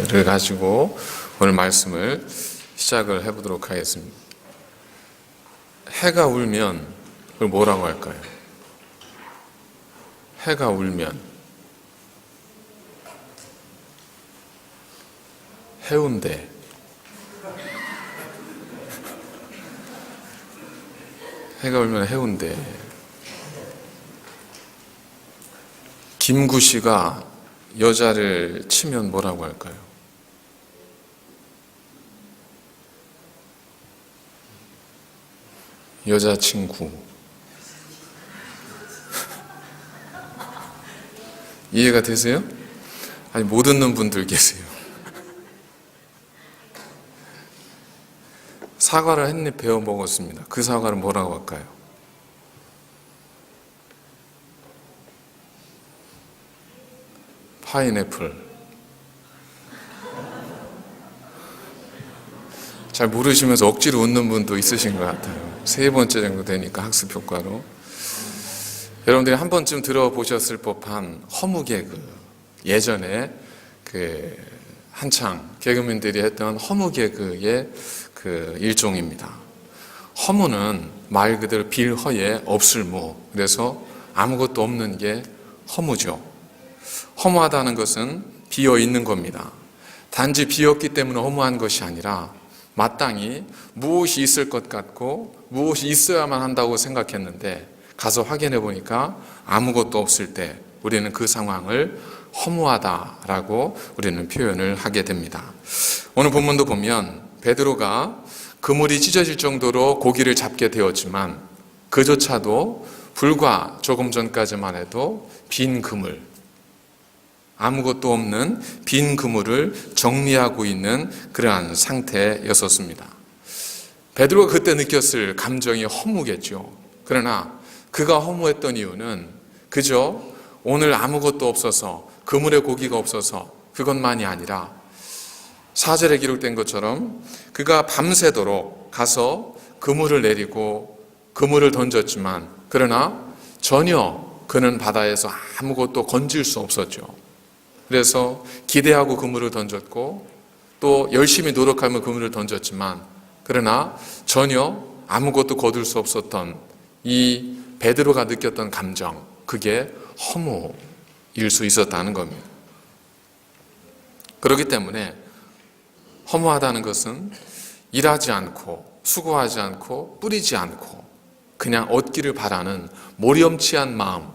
가지고 오늘 말씀을 시작을 해보도록 하겠습니다. 해가 울면 그걸 뭐라고 할까요? 해가 울면 해운대. 해가 울면 해운대. 김구씨가 여자를 치면 뭐라고 할까요? 여자친구. 이해가 되세요? 아니, 못 듣는 분들 계세요. 사과를 한 입 베어 먹었습니다. 그 사과를 뭐라고 할까요? 파인애플. 잘 모르시면서 억지로 웃는 분도 있으신 것 같아요. 3번째 정도 되니까 학습 효과로. 여러분들이 한 번쯤 들어보셨을 법한 허무 개그. 예전에 한창 개그맨들이 했던 허무 개그의 일종입니다. 허무는 말 그대로 빌허에 없을무. 그래서 아무것도 없는 게 허무죠. 허무하다는 것은 비어 있는 겁니다. 단지 비었기 때문에 허무한 것이 아니라 마땅히 무엇이 있을 것 같고 무엇이 있어야만 한다고 생각했는데 가서 확인해 보니까 아무것도 없을 때 우리는 그 상황을 허무하다라고 우리는 표현을 하게 됩니다. 오늘 본문도 보면 베드로가 그물이 찢어질 정도로 고기를 잡게 되었지만 그조차도 불과 조금 전까지만 해도 빈 그물, 아무것도 없는 빈 그물을 정리하고 있는 그러한 상태였었습니다. 베드로가 그때 느꼈을 감정이 허무겠죠. 그러나 그가 허무했던 이유는 그저 오늘 아무것도 없어서, 그물에 고기가 없어서 그것만이 아니라 4절에 기록된 것처럼 그가 밤새도록 가서 그물을 내리고 그물을 던졌지만 그러나 전혀 그는 바다에서 아무것도 건질 수 없었죠. 그래서 기대하고 그물을 던졌고 또 열심히 노력하며 그물을 던졌지만 그러나 전혀 아무것도 거둘 수 없었던 이 베드로가 느꼈던 감정, 그게 허무일 수 있었다는 겁니다. 그렇기 때문에 허무하다는 것은 일하지 않고 수고하지 않고 뿌리지 않고 그냥 얻기를 바라는 모렴치한 마음,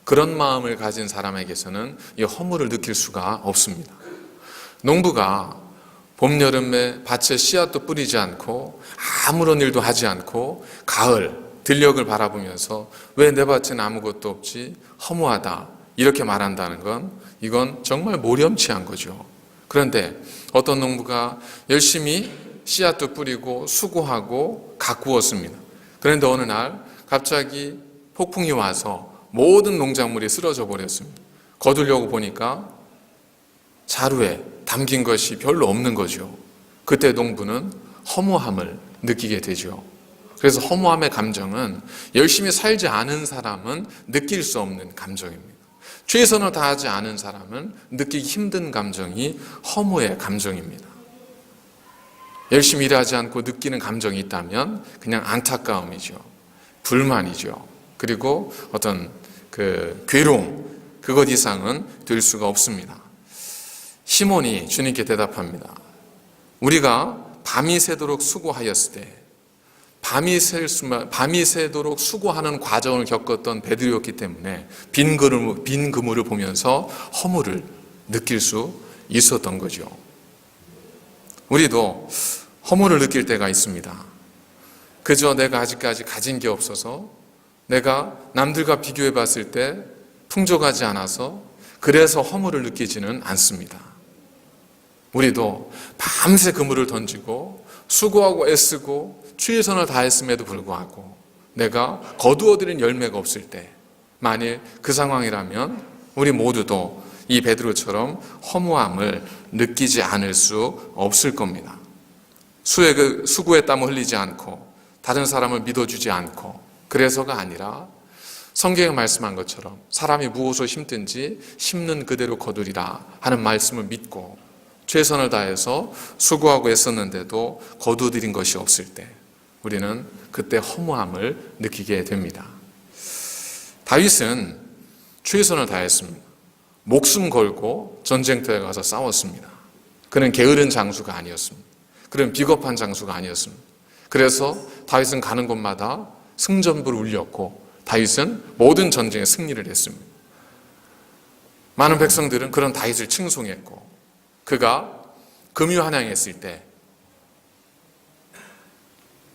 그런 마음을 가진 사람에게서는 이 허무를 느낄 수가 없습니다. 농부가 봄, 여름에 밭에 씨앗도 뿌리지 않고 아무런 일도 하지 않고 가을, 들녘을 바라보면서 왜 내 밭에는 아무것도 없지? 허무하다. 이렇게 말한다는 건 이건 정말 모렴치한 거죠. 그런데 어떤 농부가 열심히 씨앗도 뿌리고 수고하고 가꾸었습니다. 그런데 어느 날 갑자기 폭풍이 와서 모든 농작물이 쓰러져 버렸습니다. 거두려고 보니까 자루에 담긴 것이 별로 없는 거죠. 그때 농부는 허무함을 느끼게 되죠. 그래서 허무함의 감정은 열심히 살지 않은 사람은 느낄 수 없는 감정입니다. 최선을 다하지 않은 사람은 느끼기 힘든 감정이 허무의 감정입니다. 열심히 일하지 않고 느끼는 감정이 있다면 그냥 안타까움이죠. 불만이죠. 그리고 어떤 괴로움, 그것 이상은 될 수가 없습니다. 시몬이 주님께 대답합니다. 우리가 밤이 새도록 수고하였을 때, 밤이 새도록 수고하는 과정을 겪었던 베드로였기 때문에 빈 그물을 보면서 허무를 느낄 수 있었던 거죠. 우리도 허무를 느낄 때가 있습니다. 그저 내가 아직까지 가진 게 없어서, 내가 남들과 비교해 봤을 때 풍족하지 않아서 그래서 허무를 느끼지는 않습니다. 우리도 밤새 그물을 던지고 수고하고 애쓰고 최선을 다했음에도 불구하고 내가 거두어들인 열매가 없을 때, 만일 그 상황이라면 우리 모두도 이 베드로처럼 허무함을 느끼지 않을 수 없을 겁니다. 수고의 땀을 흘리지 않고 다른 사람을 믿어주지 않고 그래서가 아니라 성경에 말씀한 것처럼 사람이 무엇을 심든지 심는 그대로 거두리라 하는 말씀을 믿고 최선을 다해서 수고하고 애썼는데도 거두들인 것이 없을 때 우리는 그때 허무함을 느끼게 됩니다. 다윗은 최선을 다했습니다. 목숨 걸고 전쟁터에 가서 싸웠습니다. 그는 게으른 장수가 아니었습니다. 그는 비겁한 장수가 아니었습니다. 그래서 다윗은 가는 곳마다 승전부를 울렸고 다윗은 모든 전쟁에 승리를 했습니다. 많은 백성들은 그런 다윗을 칭송했고 그가 금유한양했을 때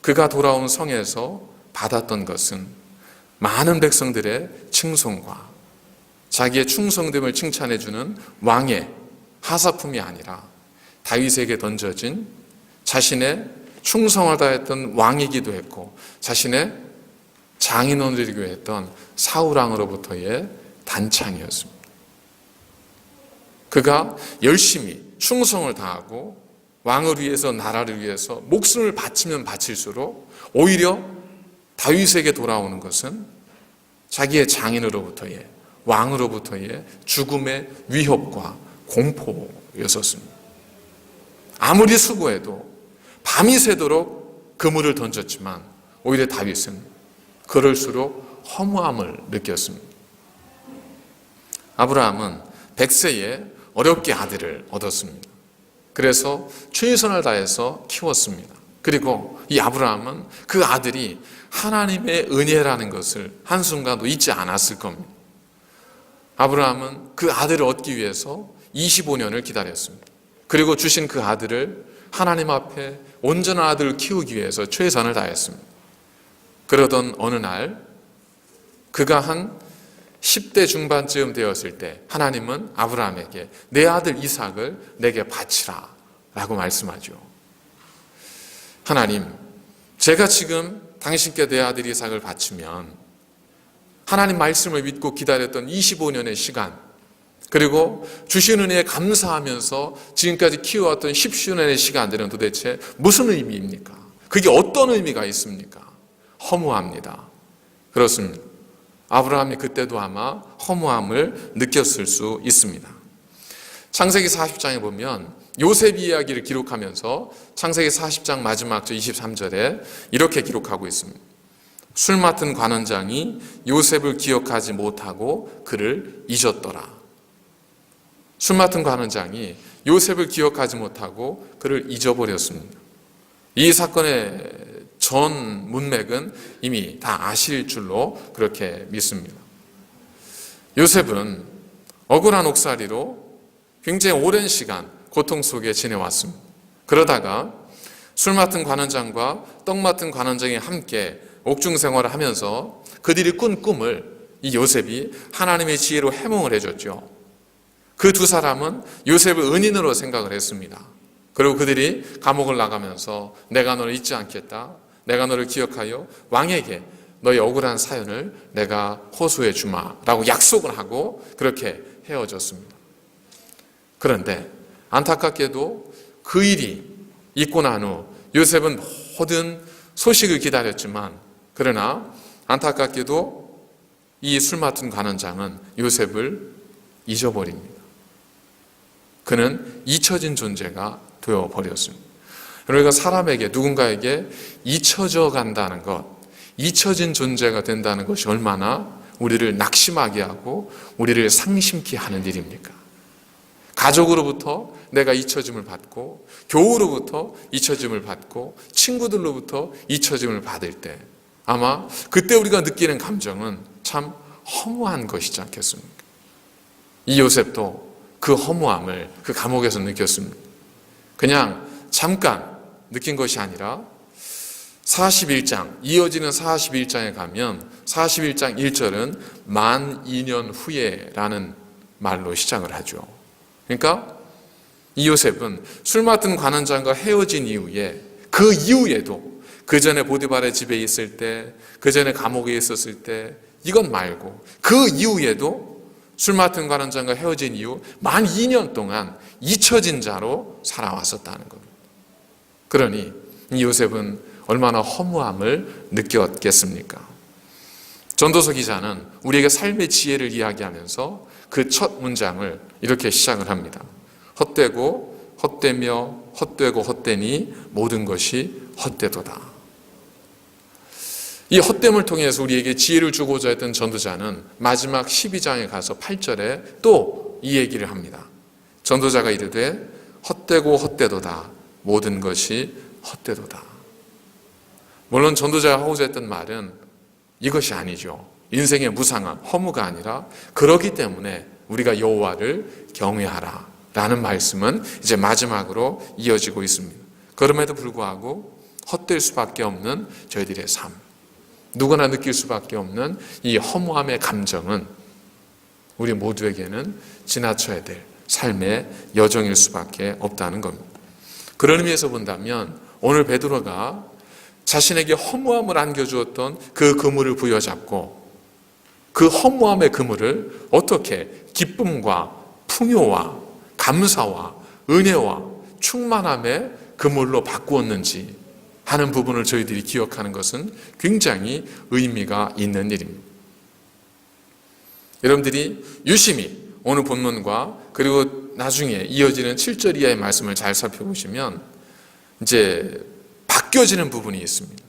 그가 돌아온 성에서 받았던 것은 많은 백성들의 칭송과 자기의 충성됨을 칭찬해주는 왕의 하사품이 아니라 다윗에게 던져진 자신의 충성을 다했던 왕이기도 했고 자신의 장인어른이기도 했던 사울왕으로부터의 단창이었습니다. 그가 열심히 충성을 다하고 왕을 위해서 나라를 위해서 목숨을 바치면 바칠수록 오히려 다윗에게 돌아오는 것은 자기의 장인으로부터의 왕으로부터의 죽음의 위협과 공포였었습니다. 아무리 수고해도 밤이 새도록 그물을 던졌지만 오히려 다윗은 그럴수록 허무함을 느꼈습니다. 아브라함은 100세에 어렵게 아들을 얻었습니다. 그래서 최선을 다해서 키웠습니다. 그리고 이 아브라함은 그 아들이 하나님의 은혜라는 것을 한순간도 잊지 않았을 겁니다. 아브라함은 그 아들을 얻기 위해서 25년을 기다렸습니다. 그리고 주신 그 아들을 하나님 앞에 온전한 아들을 키우기 위해서 최선을 다했습니다. 그러던 어느 날 그가 한 10대 중반쯤 되었을 때 하나님은 아브라함에게 내 아들 이삭을 내게 바치라 라고 말씀하죠. 하나님, 제가 지금 당신께 내 아들 이삭을 바치면 하나님 말씀을 믿고 기다렸던 25년의 시간 그리고 주신 은혜에 감사하면서 지금까지 키워왔던 10주년의 시간들은 도대체 무슨 의미입니까? 그게 어떤 의미가 있습니까? 허무합니다. 그렇습니다. 아브라함이 그때도 아마 허무함을 느꼈을 수 있습니다. 창세기 40장에 보면 요셉 이야기를 기록하면서 창세기 40장 마지막 절 23절에 이렇게 기록하고 있습니다. 술 맡은 관원장이 요셉을 기억하지 못하고 그를 잊었더라. 술 맡은 관원장이 요셉을 기억하지 못하고 그를 잊어버렸습니다. 이 사건의 전 문맥은 이미 다 아실 줄로 그렇게 믿습니다. 요셉은 억울한 옥살이로 굉장히 오랜 시간 고통 속에 지내왔습니다. 그러다가 술 맡은 관원장과 떡 맡은 관원장이 함께 옥중 생활을 하면서 그들이 꾼 꿈을 이 요셉이 하나님의 지혜로 해몽을 해줬죠. 그 두 사람은 요셉을 은인으로 생각을 했습니다. 그리고 그들이 감옥을 나가면서 내가 너를 잊지 않겠다. 내가 너를 기억하여 왕에게 너의 억울한 사연을 내가 호소해 주마 라고 약속을 하고 그렇게 헤어졌습니다. 그런데 안타깝게도 그 일이 있고 난 후 요셉은 모든 소식을 기다렸지만 그러나 안타깝게도 이 술 맡은 관원장은 요셉을 잊어버립니다. 그는 잊혀진 존재가 되어버렸습니다. 우리가 사람에게 누군가에게 잊혀져 간다는 것, 잊혀진 존재가 된다는 것이 얼마나 우리를 낙심하게 하고 우리를 상심케 하는 일입니까? 가족으로부터 내가 잊혀짐을 받고 교우로부터 잊혀짐을 받고 친구들로부터 잊혀짐을 받을 때 아마 그때 우리가 느끼는 감정은 참 허무한 것이지 않겠습니까? 이 요셉도 그 허무함을 그 감옥에서 느꼈습니다. 그냥 잠깐 느낀 것이 아니라 41장, 이어지는 41장에 가면 41장 1절은 만 2년 후에라는 말로 시작을 하죠. 그러니까 이 요셉은 술 맡은 관원장과 헤어진 이후에 그 이후에도 그 전에 보디발의 집에 있을 때, 그 전에 감옥에 있었을 때 이건 말고 그 이후에도 술 맡은 관원장과 헤어진 이후 만 2년 동안 잊혀진 자로 살아왔었다는 겁니다. 그러니 이 요셉은 얼마나 허무함을 느꼈겠습니까? 전도서 기자는 우리에게 삶의 지혜를 이야기하면서 그 첫 문장을 이렇게 시작을 합니다. 헛되고 헛되며 헛되고 헛되니 모든 것이 헛되도다. 이 헛됨을 통해서 우리에게 지혜를 주고자 했던 전도자는 마지막 12장에 가서 8절에 또 이 얘기를 합니다. 전도자가 이르되 헛되고 헛되도다. 모든 것이 헛되도다. 물론 전도자가 하고자 했던 말은 이것이 아니죠. 인생의 무상함, 허무가 아니라 그러기 때문에 우리가 여호와를 경외하라 라는 말씀은 이제 마지막으로 이어지고 있습니다. 그럼에도 불구하고 헛될 수밖에 없는 저희들의 삶, 누구나 느낄 수밖에 없는 이 허무함의 감정은 우리 모두에게는 지나쳐야 될 삶의 여정일 수밖에 없다는 겁니다. 그런 의미에서 본다면 오늘 베드로가 자신에게 허무함을 안겨주었던 그 그물을 부여잡고 그 허무함의 그물을 어떻게 기쁨과 풍요와 감사와 은혜와 충만함의 그물로 바꾸었는지 하는 부분을 저희들이 기억하는 것은 굉장히 의미가 있는 일입니다. 여러분들이 유심히 오늘 본문과 그리고 나중에 이어지는 7절 이하의 말씀을 잘 살펴보시면 이제 바뀌어지는 부분이 있습니다.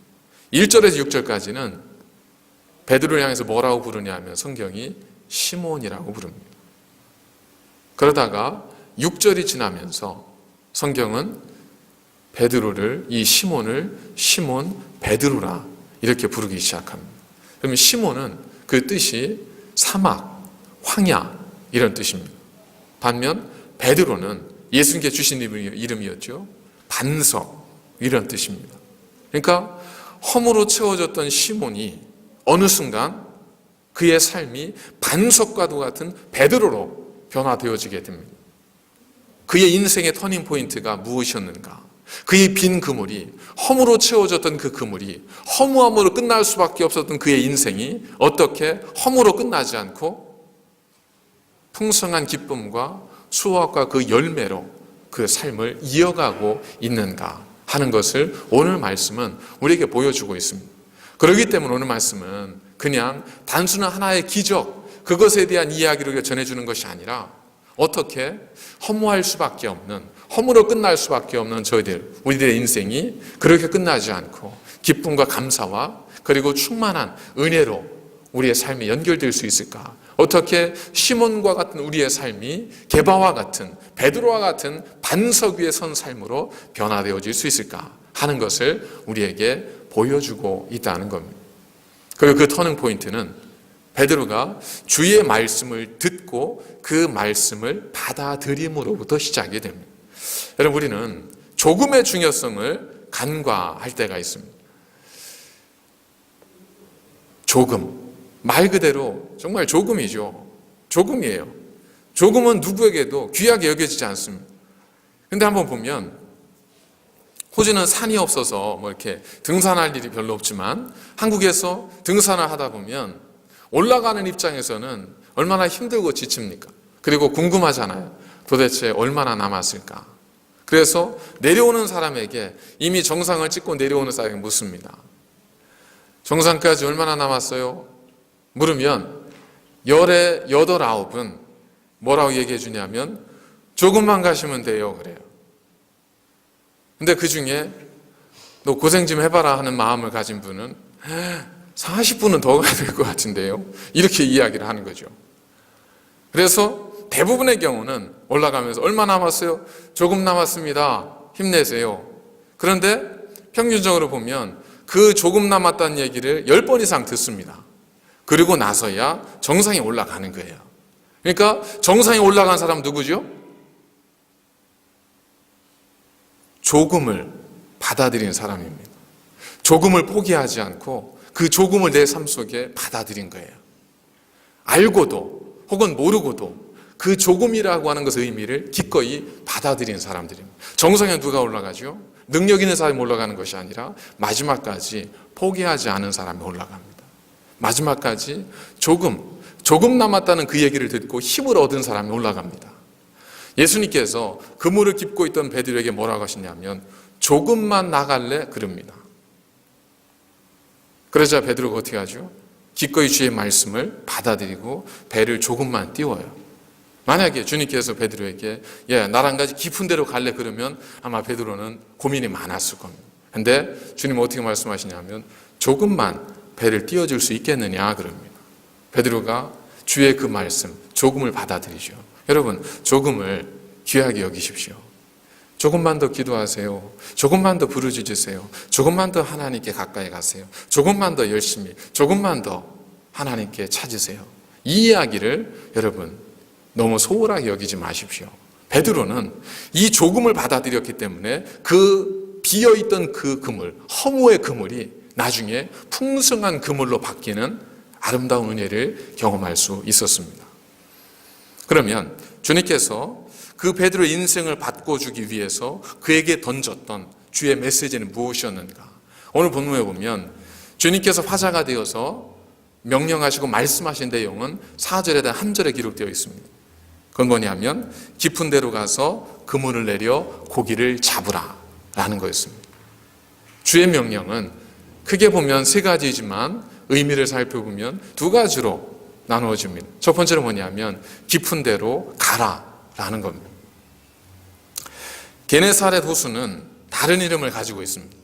1절에서 6절까지는 베드로를 향해서 뭐라고 부르냐 하면 성경이 시몬이라고 부릅니다. 그러다가 6절이 지나면서 성경은 베드로를, 이 시몬을 시몬 베드로라 이렇게 부르기 시작합니다. 그러면 시몬은 그 뜻이 사막, 황야 이런 뜻입니다. 반면 베드로는 예수님께 주신 이름이었죠. 반석 이런 뜻입니다. 그러니까 허무로 채워졌던 시몬이 어느 순간 그의 삶이 반석과도 같은 베드로로 변화되어지게 됩니다. 그의 인생의 터닝 포인트가 무엇이었는가? 그의 빈 그물이, 허무로 채워졌던 그 그물이 허무함으로 끝날 수밖에 없었던 그의 인생이 어떻게 허무로 끝나지 않고 풍성한 기쁨과 수확과 그 열매로 그 삶을 이어가고 있는가 하는 것을 오늘 말씀은 우리에게 보여주고 있습니다. 그렇기 때문에 오늘 말씀은 그냥 단순한 하나의 기적, 그것에 대한 이야기를 전해주는 것이 아니라 어떻게 허무할 수밖에 없는, 허무로 끝날 수밖에 없는 우리들의 인생이 그렇게 끝나지 않고 기쁨과 감사와 그리고 충만한 은혜로 우리의 삶이 연결될 수 있을까? 어떻게 시몬과 같은 우리의 삶이 게바와 같은, 베드로와 같은 반석 위에 선 삶으로 변화되어질 수 있을까 하는 것을 우리에게 보여주고 있다는 겁니다. 그리고 그 터닝 포인트는 베드로가 주의 말씀을 듣고 그 말씀을 받아들임으로부터 시작이 됩니다. 여러분, 우리는 조금의 중요성을 간과할 때가 있습니다. 조금, 말 그대로 정말 조금이죠. 조금이에요. 조금은 누구에게도 귀하게 여겨지지 않습니다. 근데 한번 보면 호주는 산이 없어서 뭐 이렇게 등산할 일이 별로 없지만 한국에서 등산을 하다 보면 올라가는 입장에서는 얼마나 힘들고 지칩니까? 그리고 궁금하잖아요. 도대체 얼마나 남았을까? 그래서 내려오는 사람에게, 이미 정상을 찍고 내려오는 사람에게 묻습니다. 정상까지 얼마나 남았어요? 물으면 열의 8, 9은 뭐라고 얘기해 주냐면 조금만 가시면 돼요 그래요. 근데 그 중에 너 고생 좀 해봐라 하는 마음을 가진 분은 40분은 더 가야 될 것 같은데요, 이렇게 이야기를 하는 거죠. 그래서 대부분의 경우는 올라가면서 얼마 남았어요? 조금 남았습니다. 힘내세요. 그런데 평균적으로 보면 그 조금 남았다는 얘기를 10번 이상 듣습니다. 그리고 나서야 정상에 올라가는 거예요. 그러니까 정상에 올라간 사람 누구죠? 조금을 받아들인 사람입니다. 조금을 포기하지 않고 그 조금을 내 삶 속에 받아들인 거예요. 알고도 혹은 모르고도 그 조금이라고 하는 것의 의미를 기꺼이 받아들인 사람들입니다. 정상에 누가 올라가죠? 능력 있는 사람이 올라가는 것이 아니라 마지막까지 포기하지 않은 사람이 올라갑니다. 마지막까지 조금 남았다는 그 얘기를 듣고 힘을 얻은 사람이 올라갑니다. 예수님께서 그물을 깁고 있던 베드로에게 뭐라고 하시냐면 조금만 나갈래? 그럽니다. 그러자 베드로가 어떻게 하죠? 기꺼이 주의 말씀을 받아들이고 배를 조금만 띄워요. 만약에 주님께서 베드로에게 나랑 같이 깊은 데로 갈래 그러면 아마 베드로는 고민이 많았을 겁니다. 근데 주님 어떻게 말씀하시냐면 조금만 배를 띄워줄 수 있겠느냐 그럽니다. 베드로가 주의 그 말씀 조금을 받아들이죠. 여러분, 조금을 귀하게 여기십시오. 조금만 더 기도하세요. 조금만 더 부르짖으세요. 조금만 더 하나님께 가까이 가세요. 조금만 더 열심히, 조금만 더 하나님께 찾으세요. 이 이야기를 여러분 너무 소홀하게 여기지 마십시오. 베드로는 이 조금을 받아들였기 때문에 그 비어있던 그 그물, 허무의 그물이 나중에 풍성한 그물로 바뀌는 아름다운 은혜를 경험할 수 있었습니다. 그러면 주님께서 그 베드로의 인생을 바꿔주기 위해서 그에게 던졌던 주의 메시지는 무엇이었는가? 오늘 본문에 보면 주님께서 화자가 되어서 명령하시고 말씀하신 내용은 4절에다 한 절에 기록되어 있습니다. 그건 뭐냐면 깊은 데로 가서 그물을 내려 고기를 잡으라 라는 거였습니다. 주의 명령은 크게 보면 세 가지이지만 의미를 살펴보면 두 가지로 나누어집니다. 첫 번째는 뭐냐면 깊은 데로 가라라는 겁니다. 게네사렛 호수는 다른 이름을 가지고 있습니다.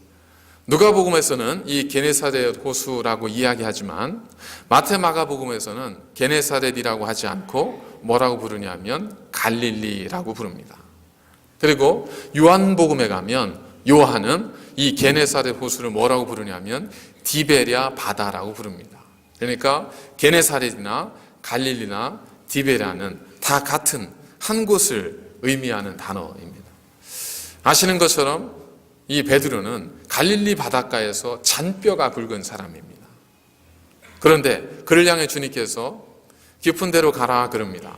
누가복음에서는 이 게네사렛 호수라고 이야기하지만 마태 마가복음에서는 게네사렛이라고 하지 않고 뭐라고 부르냐면 갈릴리라고 부릅니다. 그리고 요한복음에 가면 요한은 이 게네사렛 호수를 뭐라고 부르냐면 디베랴 바다라고 부릅니다. 그러니까 게네사렛이나 갈릴리나 디베랴는 다 같은 한 곳을 의미하는 단어입니다. 아시는 것처럼 이 베드로는 갈릴리 바닷가에서 잔뼈가 굵은 사람입니다. 그런데 그를 향해 주님께서 깊은 데로 가라 그럽니다.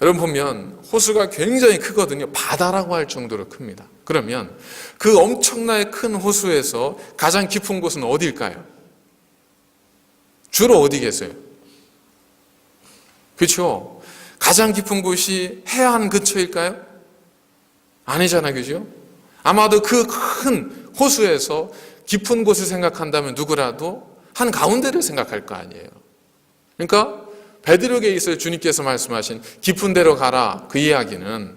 여러분 보면 호수가 굉장히 크거든요. 바다라고 할 정도로 큽니다. 그러면 그 엄청나게 큰 호수에서 가장 깊은 곳은 어디일까요? 주로 어디 계세요? 그렇죠? 가장 깊은 곳이 해안 근처일까요? 아니잖아요. 그죠? 아마도 그 큰 호수에서 깊은 곳을 생각한다면 누구라도 한 가운데를 생각할 거 아니에요. 그러니까 베드로에게 있어 주님께서 말씀하신 깊은 데로 가라 그 이야기는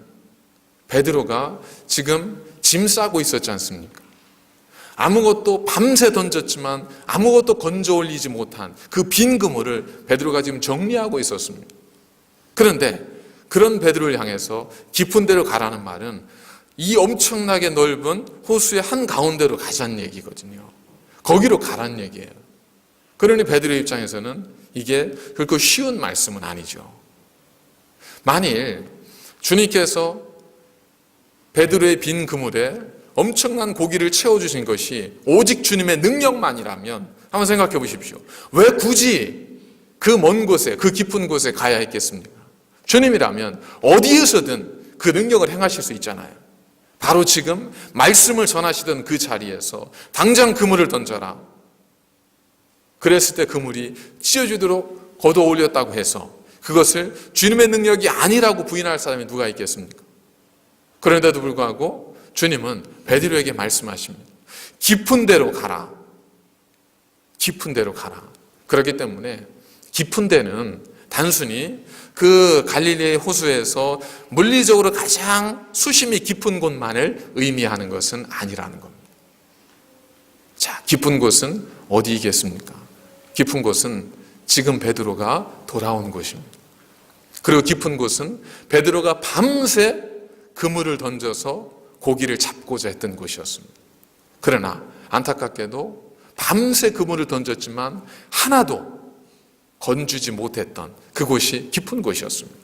베드로가 지금 짐 싸고 있었지 않습니까? 아무것도 밤새 던졌지만 아무것도 건져 올리지 못한 그 빈 그물을 베드로가 지금 정리하고 있었습니다. 그런데 그런 베드로를 향해서 깊은 데로 가라는 말은 이 엄청나게 넓은 호수의 한가운데로 가자는 얘기거든요. 거기로 가라는 얘기예요. 그러니 베드로의 입장에서는 이게 결코 쉬운 말씀은 아니죠. 만일 주님께서 베드로의 빈 그물에 엄청난 고기를 채워주신 것이 오직 주님의 능력만이라면 한번 생각해 보십시오. 왜 굳이 그 먼 곳에, 그 깊은 곳에 가야 했겠습니까? 주님이라면 어디에서든 그 능력을 행하실 수 있잖아요. 바로 지금 말씀을 전하시던 그 자리에서 당장 그물을 던져라. 그랬을 때 그물이 찢어지도록 걷어 올렸다고 해서 그것을 주님의 능력이 아니라고 부인할 사람이 누가 있겠습니까? 그런데도 불구하고 주님은 베드로에게 말씀하십니다. 깊은 데로 가라. 깊은 데로 가라. 그렇기 때문에 깊은 데는 단순히 그 갈릴리의 호수에서 물리적으로 가장 수심이 깊은 곳만을 의미하는 것은 아니라는 겁니다. 자, 깊은 곳은 어디이겠습니까? 깊은 곳은 지금 베드로가 돌아온 곳입니다. 그리고 깊은 곳은 베드로가 밤새 그물을 던져서 고기를 잡고자 했던 곳이었습니다. 그러나 안타깝게도 밤새 그물을 던졌지만 하나도 건주지 못했던 그곳이 깊은 곳이었습니다.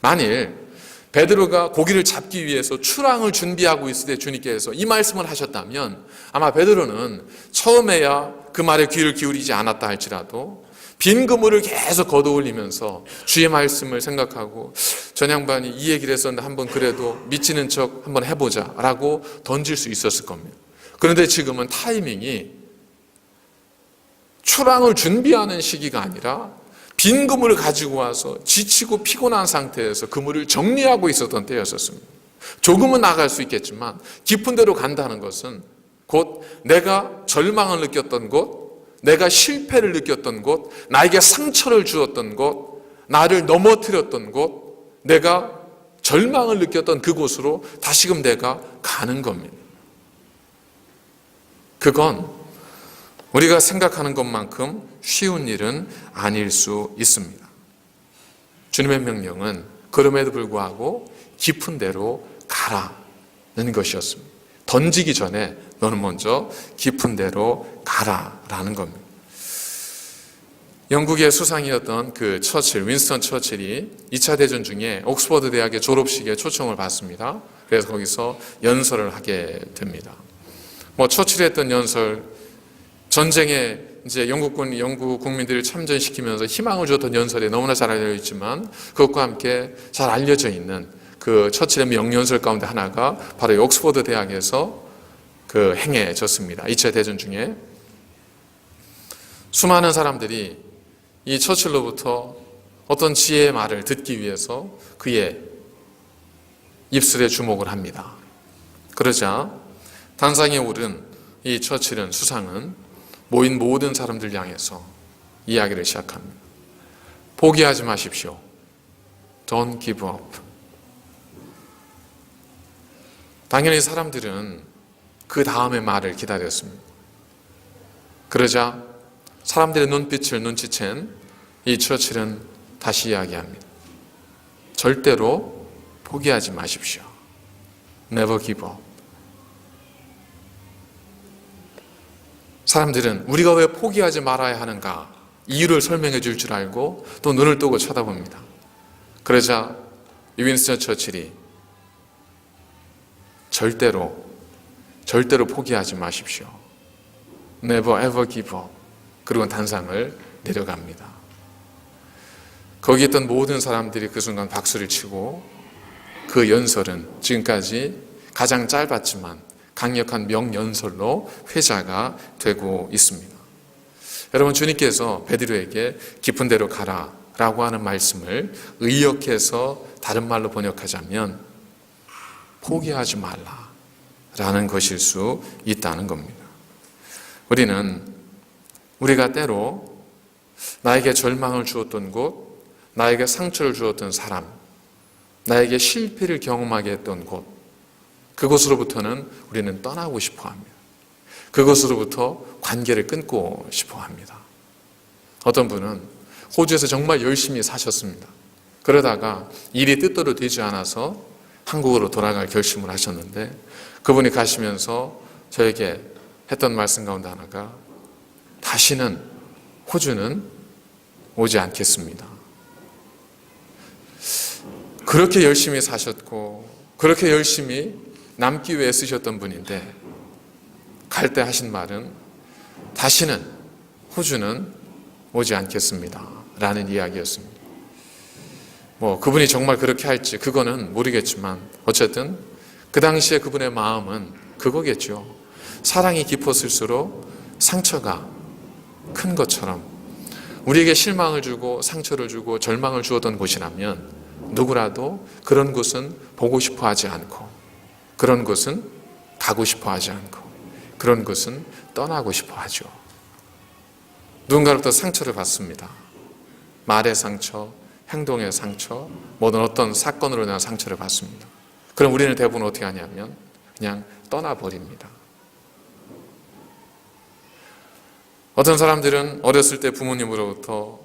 만일 베드로가 고기를 잡기 위해서 출항을 준비하고 있을 때 주님께서 이 말씀을 하셨다면 아마 베드로는 처음에야 그 말에 귀를 기울이지 않았다 할지라도 빈 그물을 계속 걷어올리면서 주의 말씀을 생각하고 전 양반이 이 얘기를 했었는데 한번 그래도 미치는 척 한번 해보자 라고 던질 수 있었을 겁니다. 그런데 지금은 타이밍이 출항을 준비하는 시기가 아니라 빈 그물을 가지고 와서 지치고 피곤한 상태에서 그물을 정리하고 있었던 때였었습니다. 조금은 나갈 수 있겠지만 깊은 데로 간다는 것은 곧 내가 절망을 느꼈던 곳, 내가 실패를 느꼈던 곳, 나에게 상처를 주었던 곳, 나를 넘어뜨렸던 곳, 내가 절망을 느꼈던 그곳으로 다시금 내가 가는 겁니다. 그건 우리가 생각하는 것만큼 쉬운 일은 아닐 수 있습니다. 주님의 명령은 그럼에도 불구하고 깊은 데로 가라는 것이었습니다. 던지기 전에 너는 먼저 깊은 데로 가라라는 겁니다. 영국의 수상이었던 그 처칠, 윈스턴 처칠이 2차 대전 중에 옥스퍼드 대학의 졸업식에 초청을 받습니다. 그래서 거기서 연설을 하게 됩니다. 처칠이 했던 연설, 전쟁에 이제 영국 국민들을 참전시키면서 희망을 줬던 연설이 너무나 잘 알려져 있지만 그것과 함께 잘 알려져 있는 그 처칠의 명연설 가운데 하나가 바로 옥스퍼드 대학에서 행해졌습니다. 2차 대전 중에 수많은 사람들이 이 처칠로부터 어떤 지혜의 말을 듣기 위해서 그의 입술에 주목을 합니다. 그러자 단상에 오른 이 처칠은, 수상은 모인 모든 사람들 향해서 이야기를 시작합니다. 포기하지 마십시오. Don't give up. 당연히 사람들은 그 다음의 말을 기다렸습니다. 그러자 사람들의 눈빛을 눈치챈 이 처칠은 다시 이야기합니다. 절대로 포기하지 마십시오. Never give up. 사람들은 우리가 왜 포기하지 말아야 하는가 이유를 설명해 줄 줄 알고 또 눈을 뜨고 쳐다봅니다. 그러자 윈스턴 처칠이 절대로 포기하지 마십시오. Never ever give up. 그리고 단상을 내려갑니다. 거기 있던 모든 사람들이 그 순간 박수를 치고 그 연설은 지금까지 가장 짧았지만 강력한 명연설로 회자가 되고 있습니다. 여러분, 주님께서 베드로에게 깊은 데로 가라 라고 하는 말씀을 의역해서 다른 말로 번역하자면 포기하지 말라 라는 것일 수 있다는 겁니다. 우리가 때로 나에게 절망을 주었던 곳, 나에게 상처를 주었던 사람, 나에게 실패를 경험하게 했던 곳, 그곳으로부터는 우리는 떠나고 싶어 합니다. 그것으로부터 관계를 끊고 싶어 합니다. 어떤 분은 호주에서 정말 열심히 사셨습니다. 그러다가 일이 뜻대로 되지 않아서 한국으로 돌아갈 결심을 하셨는데 그분이 가시면서 저에게 했던 말씀 가운데 하나가 다시는 호주는 오지 않겠습니다. 그렇게 열심히 사셨고 그렇게 열심히 남기 위해 쓰셨던 분인데 갈 때 하신 말은 다시는 호주는 오지 않겠습니다 라는 이야기였습니다. 그분이 정말 그렇게 할지 그거는 모르겠지만 어쨌든 그 당시에 그분의 마음은 그거겠죠. 사랑이 깊었을수록 상처가 큰 것처럼 우리에게 실망을 주고 상처를 주고 절망을 주었던 곳이라면 누구라도 그런 곳은 보고 싶어 하지 않고 그런 곳은 가고 싶어 하지 않고 그런 곳은 떠나고 싶어 하죠. 누군가로부터 상처를 받습니다. 말의 상처, 행동의 상처, 모든 어떤 사건으로 인한 상처를 받습니다. 그럼 우리는 대부분 어떻게 하냐면 그냥 떠나버립니다. 어떤 사람들은 어렸을 때 부모님으로부터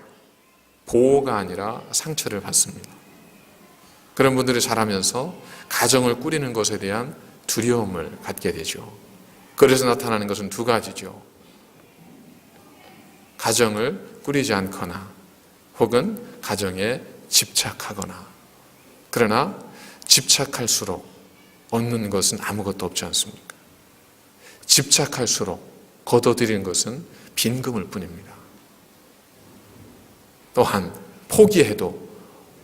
보호가 아니라 상처를 받습니다. 그런 분들이 자라면서 가정을 꾸리는 것에 대한 두려움을 갖게 되죠. 그래서 나타나는 것은 두 가지죠. 가정을 꾸리지 않거나 혹은 가정에 집착하거나. 그러나 집착할수록 얻는 것은 아무것도 없지 않습니까? 집착할수록 거둬들이는 것은 빈금일 뿐입니다. 또한 포기해도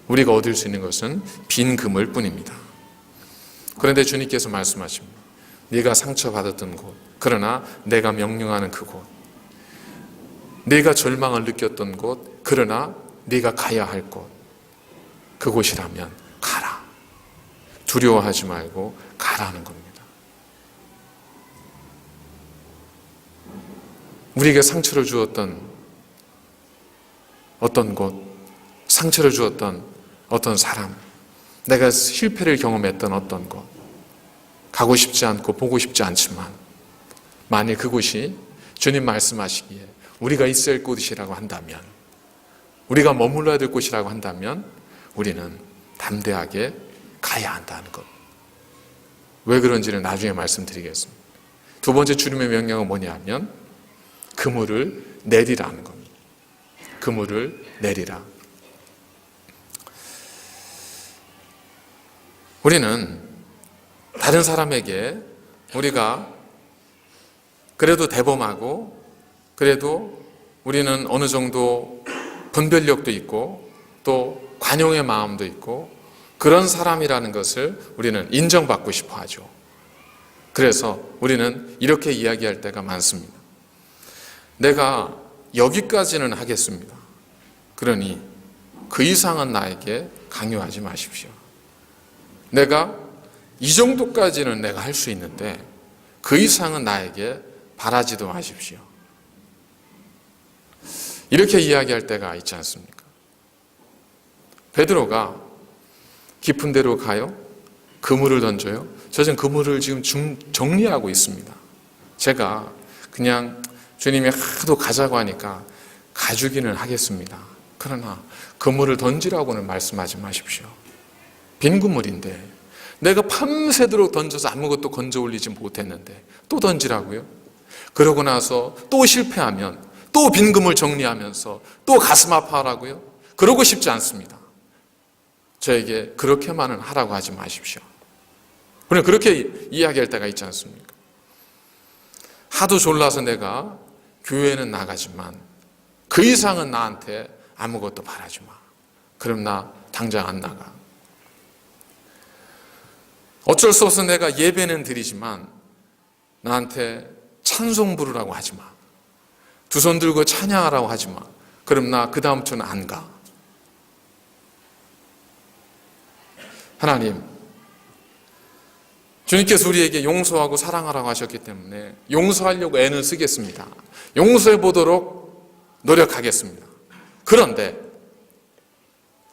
우리가 얻을 수 있는 것은 빈금일 뿐입니다. 그런데 주님께서 말씀하십니다. 네가 상처받았던 곳, 그러나 내가 명령하는 그곳, 네가 절망을 느꼈던 곳, 그러나 네가 가야 할 곳, 그곳이라면 가라. 두려워하지 말고 가라는 겁니다. 우리에게 상처를 주었던 어떤 곳, 상처를 주었던 어떤 사람, 내가 실패를 경험했던 어떤 곳, 가고 싶지 않고 보고 싶지 않지만 만일 그곳이 주님 말씀하시기에 우리가 있어야 할 곳이라고 한다면, 우리가 머물러야 될 곳이라고 한다면 우리는 담대하게 가야 한다는 것. 왜 그런지는 나중에 말씀드리겠습니다. 두 번째 주님의 명령은 뭐냐면 그물을 내리라는 겁니다. 그물을 내리라. 우리는 다른 사람에게 우리가 그래도 대범하고 그래도 우리는 어느 정도 분별력도 있고 또 관용의 마음도 있고 그런 사람이라는 것을 우리는 인정받고 싶어 하죠. 그래서 우리는 이렇게 이야기할 때가 많습니다. 내가 여기까지는 하겠습니다. 그러니 그 이상은 나에게 강요하지 마십시오. 내가 이 정도까지는 내가 할 수 있는데 그 이상은 나에게 바라지도 마십시오. 이렇게 이야기할 때가 있지 않습니까? 베드로가 깊은 데로 가요? 그물을 던져요? 저 지금 그물을 지금 정리하고 있습니다. 제가 그냥 주님이 하도 가자고 하니까 가주기는 하겠습니다. 그러나 그물을 던지라고는 말씀하지 마십시오. 빈 그물인데 내가 밤새도록 던져서 아무것도 건져 올리지 못했는데 또 던지라고요? 그러고 나서 또 실패하면 또 빈 그물 정리하면서 또 가슴 아파하라고요? 그러고 싶지 않습니다. 저에게 그렇게만은 하라고 하지 마십시오. 우리는 그렇게 이야기할 때가 있지 않습니까? 하도 졸라서 내가 교회는 나가지만 그 이상은 나한테 아무것도 바라지 마. 그럼 나 당장 안 나가. 어쩔 수 없어 내가 예배는 드리지만 나한테 찬송 부르라고 하지 마. 두 손 들고 찬양하라고 하지 마. 그럼 나 그 다음 주는 안 가. 하나님, 주님께서 우리에게 용서하고 사랑하라고 하셨기 때문에 용서하려고 애는 쓰겠습니다. 용서해 보도록 노력하겠습니다. 그런데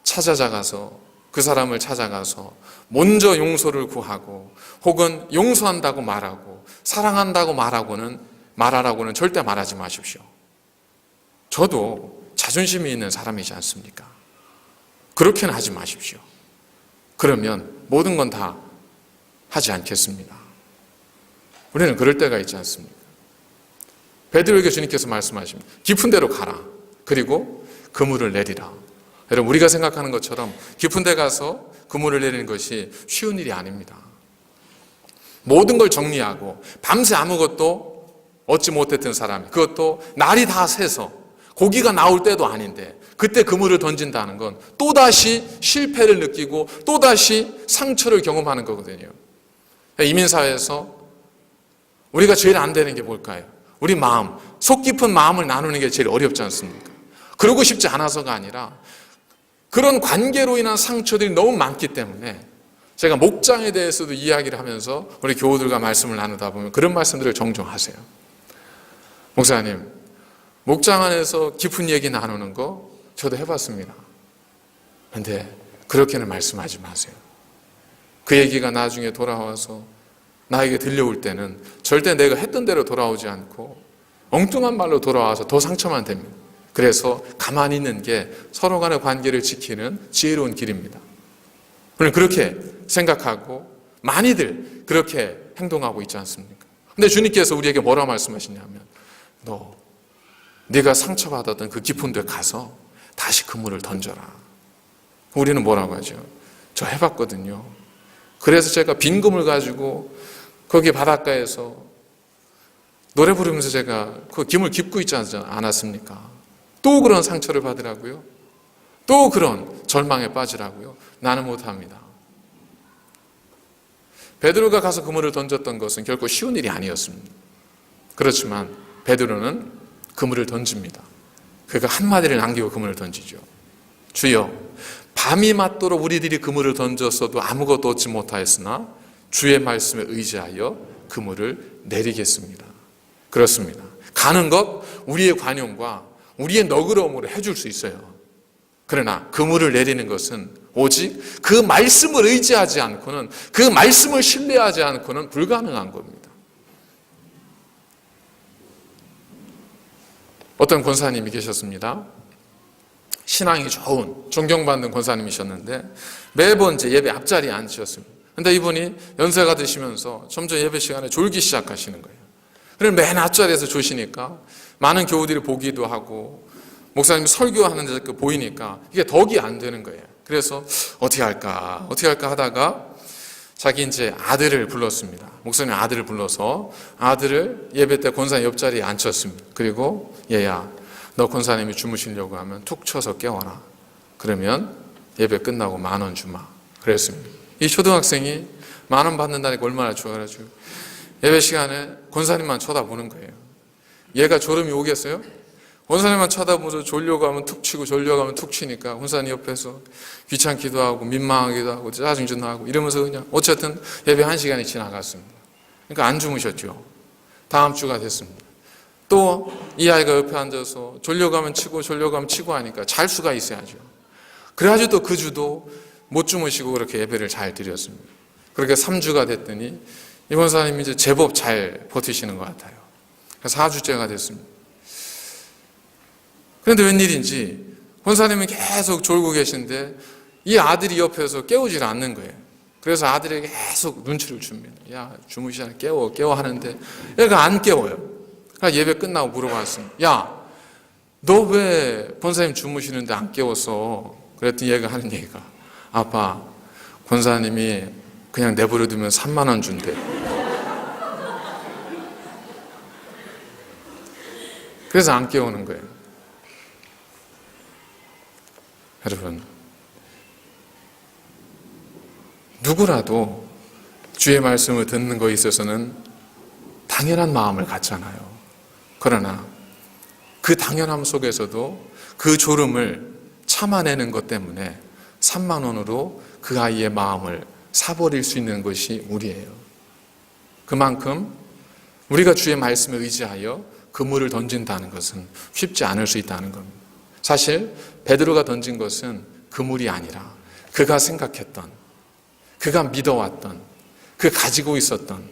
찾아가서 그 사람을 찾아가서 먼저 용서를 구하고 혹은 용서한다고 말하고 사랑한다고 말하라고는 절대 말하지 마십시오. 저도 자존심이 있는 사람이지 않습니까? 그렇게는 하지 마십시오. 그러면 모든 건 다 하지 않겠습니다. 우리는 그럴 때가 있지 않습니까? 베드로에게 주님께서 말씀하십니다. 깊은 데로 가라. 그리고 그물을 내리라. 여러분, 우리가 생각하는 것처럼 깊은 데 가서 그물을 내리는 것이 쉬운 일이 아닙니다. 모든 걸 정리하고 밤새 아무것도 얻지 못했던 사람이, 그것도 날이 다 새서 고기가 나올 때도 아닌데 그때 그물을 던진다는 건 또다시 실패를 느끼고 또다시 상처를 경험하는 거거든요. 이민사회에서 우리가 제일 안 되는 게 뭘까요? 우리 마음, 속 깊은 마음을 나누는 게 제일 어렵지 않습니까? 그러고 싶지 않아서가 아니라 그런 관계로 인한 상처들이 너무 많기 때문에 제가 목장에 대해서도 이야기를 하면서 우리 교우들과 말씀을 나누다 보면 그런 말씀들을 종종 하세요. 목사님, 목장 안에서 깊은 얘기 나누는 거 저도 해봤습니다. 그런데 그렇게는 말씀하지 마세요. 그 얘기가 나중에 돌아와서 나에게 들려올 때는 절대 내가 했던 대로 돌아오지 않고 엉뚱한 말로 돌아와서 더 상처만 됩니다. 그래서 가만히 있는 게 서로 간의 관계를 지키는 지혜로운 길입니다. 우리는 그렇게 생각하고 많이들 그렇게 행동하고 있지 않습니까? 근데 주님께서 우리에게 뭐라 말씀하시냐면 네가 상처받았던 그 깊은 데 가서 다시 그물을 던져라. 우리는 뭐라고 하죠? 저 해봤거든요. 그래서 제가 빈 그물 가지고 거기 바닷가에서 노래 부르면서 제가 그 김을 깁고 있지 않았습니까? 또 그런 상처를 받으라고요? 또 그런 절망에 빠지라고요? 나는 못합니다. 베드로가 가서 그물을 던졌던 것은 결코 쉬운 일이 아니었습니다. 그렇지만 베드로는 그물을 던집니다. 그가 한마디를 남기고 그물을 던지죠. 주여, 밤이 맞도록 우리들이 그물을 던졌어도 아무것도 얻지 못하였으나 주의 말씀에 의지하여 그물을 내리겠습니다. 그렇습니다. 가는 것 우리의 관용과 우리의 너그러움으로 해줄 수 있어요. 그러나 그물을 내리는 것은 오직 그 말씀을 의지하지 않고는, 그 말씀을 신뢰하지 않고는 불가능한 겁니다. 어떤 권사님이 계셨습니다. 신앙이 좋은, 존경받는 권사님이셨는데 매번 이제 예배 앞자리에 앉으셨습니다. 근데 이분이 연세가 드시면서 점점 예배 시간에 졸기 시작하시는 거예요. 그래서 맨 앞자리에서 조시니까 많은 교우들이 보기도 하고 목사님이 설교하는 데 보이니까 이게 덕이 안 되는 거예요. 그래서 어떻게 할까 하다가 자기 이제 아들을 불렀습니다. 목사님 아들을 불러서 아들을 예배 때 권사님 옆자리에 앉혔습니다. 그리고 얘야, 너 권사님이 주무시려고 하면 툭 쳐서 깨워라. 그러면 예배 끝나고 10,000원 주마. 그랬습니다. 이 초등학생이 10,000원 받는다니까 얼마나 좋아가지고 예배 시간에 권사님만 쳐다보는 거예요. 얘가 졸음이 오겠어요? 권사님만 쳐다보면서 졸려고 하면 툭 치고 졸려고 하면 툭 치니까 권사님 옆에서 귀찮기도 하고 민망하기도 하고 짜증도 나고 이러면서 그냥 어쨌든 예배 1시간이 지나갔습니다. 그러니까 안 주무셨죠. 다음 주가 됐습니다. 또 이 아이가 옆에 앉아서 졸려고 하면 치고 졸려고 하면 치고 하니까 잘 수가 있어야죠. 그래가지고 또 그 주도 못 주무시고 그렇게 예배를 잘 드렸습니다. 그렇게 3주가 됐더니 이 권사님이 이제 제법 잘 버티시는 것 같아요. 4주째가 됐습니다. 그런데 웬일인지 권사님은 계속 졸고 계신데 이 아들이 옆에서 깨우질 않는 거예요. 그래서 아들에게 계속 눈치를 줍니다. 야, 주무시잖아. 깨워 하는데 얘가 안 깨워요. 그러니까 예배 끝나고 물어봤습니다. 야, 너 왜 권사님 주무시는데 안 깨웠어? 그랬더니 얘가 하는 얘기가, 아빠, 권사님이 그냥 내버려두면 30,000원 준대. 그래서 안 깨우는 거예요. 여러분, 누구라도 주의 말씀을 듣는 것에 있어서는 당연한 마음을 갖잖아요. 그러나 그 당연함 속에서도 그 졸음을 참아내는 것 때문에 30,000원으로 그 아이의 마음을 사버릴 수 있는 것이 우리예요. 그만큼 우리가 주의 말씀에 의지하여 그물을 던진다는 것은 쉽지 않을 수 있다는 겁니다. 사실 베드로가 던진 것은 그물이 아니라 그가 생각했던, 그가 믿어왔던, 그 가지고 있었던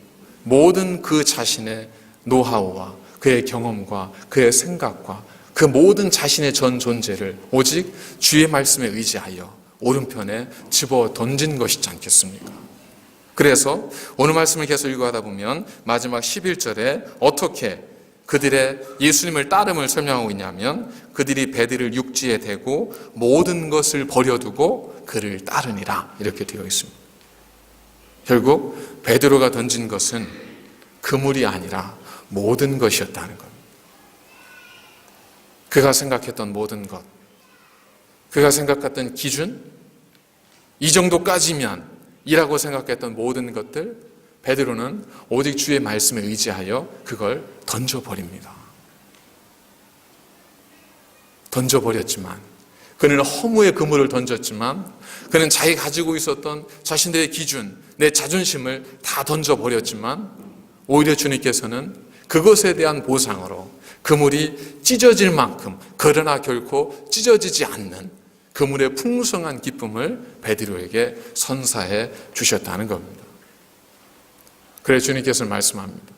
모든 그 자신의 노하우와 그의 경험과 그의 생각과 그 모든 자신의 전 존재를 오직 주의 말씀에 의지하여 오른편에 집어 던진 것이지 않겠습니까? 그래서 오늘 말씀을 계속 읽어가다 보면 마지막 11절에 어떻게 그들의 예수님을 따름을 설명하고 있냐면 그들이 배들을 육지에 대고 모든 것을 버려두고 그를 따르니라 이렇게 되어 있습니다. 결국 베드로가 던진 것은 그물이 아니라 모든 것이었다는 겁니다. 그가 생각했던 모든 것, 그가 생각했던 기준, 이 정도까지면 이라고 생각했던 모든 것들, 베드로는 오직 주의 말씀에 의지하여 그걸 던져버립니다. 던져버렸지만, 그는 허무의 그물을 던졌지만, 그는 자기 가지고 있었던 자신들의 기준, 내 자존심을 다 던져버렸지만, 오히려 주님께서는 그것에 대한 보상으로 그물이 찢어질 만큼, 그러나 결코 찢어지지 않는 그물의 풍성한 기쁨을 베드로에게 선사해 주셨다는 겁니다. 그래서 주님께서 말씀합니다.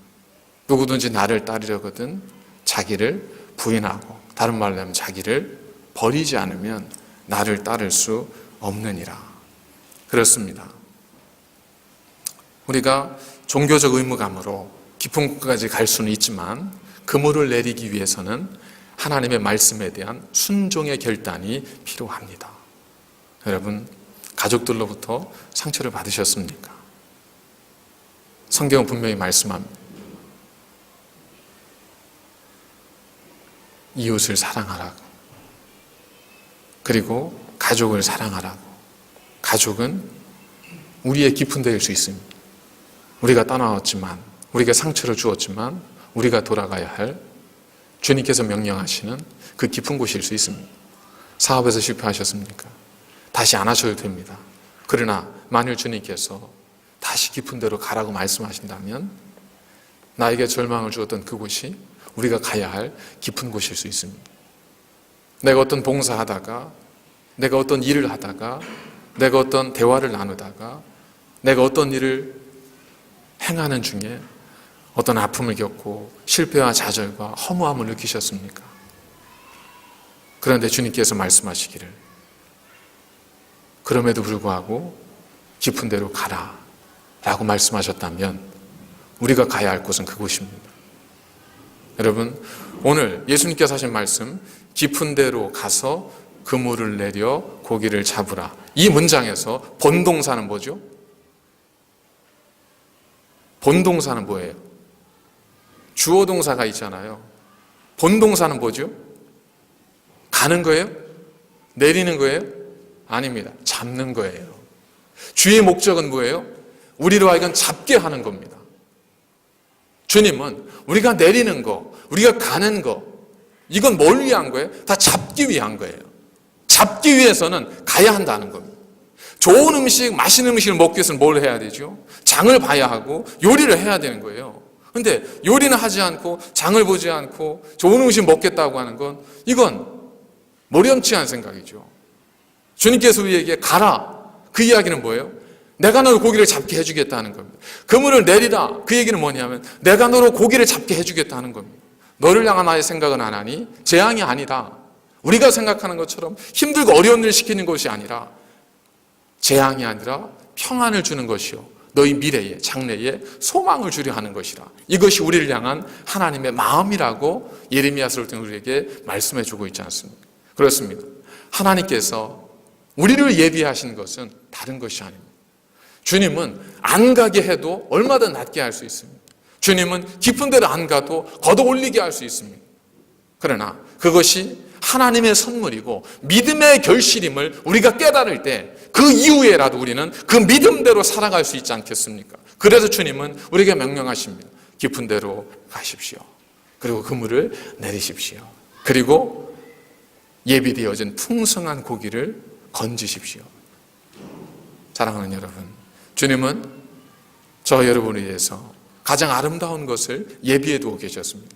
누구든지 나를 따르려거든 자기를 부인하고, 다른 말로 하면 자기를 버리지 않으면 나를 따를 수 없느니라. 그렇습니다. 우리가 종교적 의무감으로 깊은 곳까지 갈 수는 있지만 그물을 내리기 위해서는 하나님의 말씀에 대한 순종의 결단이 필요합니다. 여러분, 가족들로부터 상처를 받으셨습니까? 성경은 분명히 말씀합니다. 이웃을 사랑하라고, 그리고 가족을 사랑하라고. 가족은 우리의 깊은 데일 수 있습니다. 우리가 떠나왔지만, 우리가 상처를 주었지만 우리가 돌아가야 할 주님께서 명령하시는 그 깊은 곳일 수 있습니다. 사업에서 실패하셨습니까? 다시 안 하셔도 됩니다. 그러나 만일 주님께서 다시 깊은 데로 가라고 말씀하신다면 나에게 절망을 주었던 그곳이 우리가 가야 할 깊은 곳일 수 있습니다. 내가 어떤 봉사하다가 내가 어떤 일을 하다가, 내가 어떤 대화를 나누다가, 내가 어떤 일을 행하는 중에 어떤 아픔을 겪고 실패와 좌절과 허무함을 느끼셨습니까? 그런데 주님께서 말씀하시기를 그럼에도 불구하고 깊은 데로 가라 라고 말씀하셨다면 우리가 가야 할 곳은 그곳입니다. 여러분, 오늘 예수님께서 하신 말씀, 깊은 데로 가서 그물을 내려 고기를 잡으라, 이 문장에서 본동사는 뭐죠? 본동사는 뭐예요? 주어 동사가 있잖아요. 본동사는 뭐죠? 가는 거예요? 내리는 거예요? 아닙니다. 잡는 거예요. 주의 목적은 뭐예요? 우리로 하여금 잡게 하는 겁니다. 주님은 우리가 내리는 거, 우리가 가는 거, 이건 뭘 위한 거예요? 다 잡기 위한 거예요. 잡기 위해서는 가야 한다는 겁니다. 좋은 음식, 맛있는 음식을 먹기 위해서는 뭘 해야 되죠? 장을 봐야 하고 요리를 해야 되는 거예요. 근데 요리는 하지 않고 장을 보지 않고 좋은 음식 먹겠다고 하는 건 이건 모렴치한 생각이죠. 주님께서 우리에게 가라, 그 이야기는 뭐예요? 내가 너로 고기를 잡게 해주겠다는 겁니다. 그물을 내리라, 그 얘기는 뭐냐면 내가 너로 고기를 잡게 해주겠다는 겁니다. 너를 향한 나의 생각은 안 하니 재앙이 아니다. 우리가 생각하는 것처럼 힘들고 어려운 일을 시키는 것이 아니라 재앙이 아니라 평안을 주는 것이요, 너희 미래에, 장래에 소망을 주려 하는 것이라. 이것이 우리를 향한 하나님의 마음이라고 예레미야서를 통해 우리에게 말씀해 주고 있지 않습니까? 그렇습니다. 하나님께서 우리를 예비하신 것은 다른 것이 아닙니다. 주님은 안 가게 해도 얼마든 낫게 할 수 있습니다. 주님은 깊은 데를 안 가도 걷어 올리게 할 수 있습니다. 그러나 그것이 하나님의 선물이고 믿음의 결실임을 우리가 깨달을 때 그 이후에라도 우리는 그 믿음대로 살아갈 수 있지 않겠습니까? 그래서 주님은 우리에게 명령하십니다. 깊은 데로 가십시오. 그리고 그물을 내리십시오. 그리고 예비되어진 풍성한 고기를 건지십시오. 사랑하는 여러분, 주님은 저 여러분을 위해서 가장 아름다운 것을 예비해 두고 계셨습니다.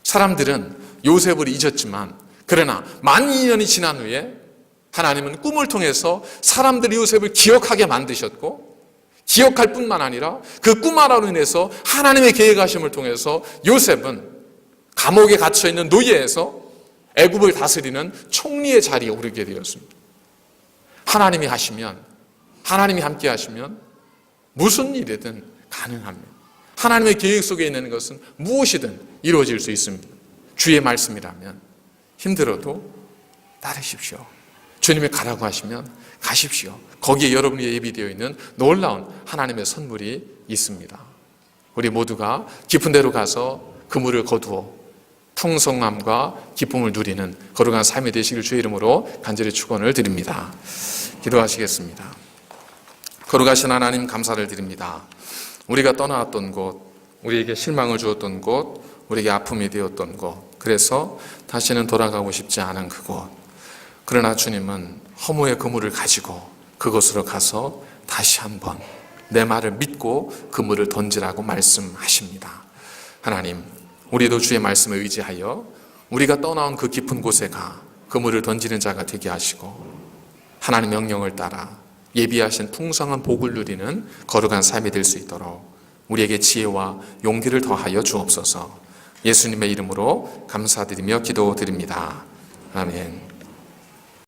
사람들은 요셉을 잊었지만, 그러나 1200년이 지난 후에 하나님은 꿈을 통해서 사람들이 요셉을 기억하게 만드셨고, 기억할 뿐만 아니라 그 꿈 하나로 인해서 하나님의 계획하심을 통해서 요셉은 감옥에 갇혀있는 노예에서 애굽을 다스리는 총리의 자리에 오르게 되었습니다. 하나님이 하시면, 하나님이 함께 하시면 무슨 일이든 가능합니다. 하나님의 계획 속에 있는 것은 무엇이든 이루어질 수 있습니다. 주의 말씀이라면 힘들어도 따르십시오. 주님이 가라고 하시면 가십시오. 거기에 여러분이 예비되어 있는 놀라운 하나님의 선물이 있습니다. 우리 모두가 깊은 데로 가서 그물을 거두어 풍성함과 기쁨을 누리는 거룩한 삶이 되시길 주의 이름으로 간절히 축원을 드립니다. 기도하시겠습니다. 거룩하신 하나님, 감사를 드립니다. 우리가 떠나왔던 곳, 우리에게 실망을 주었던 곳, 우리에게 아픔이 되었던 곳, 그래서 다시는 돌아가고 싶지 않은 그곳. 그러나 주님은 허무의 그물을 가지고 그곳으로 가서 다시 한번 내 말을 믿고 그물을 던지라고 말씀하십니다. 하나님, 우리도 주의 말씀에 의지하여 우리가 떠나온 그 깊은 곳에 가 그물을 던지는 자가 되게 하시고, 하나님 명령을 따라 예비하신 풍성한 복을 누리는 거룩한 삶이 될 수 있도록 우리에게 지혜와 용기를 더하여 주옵소서. 예수님의 이름으로 감사드리며 기도드립니다. 아멘.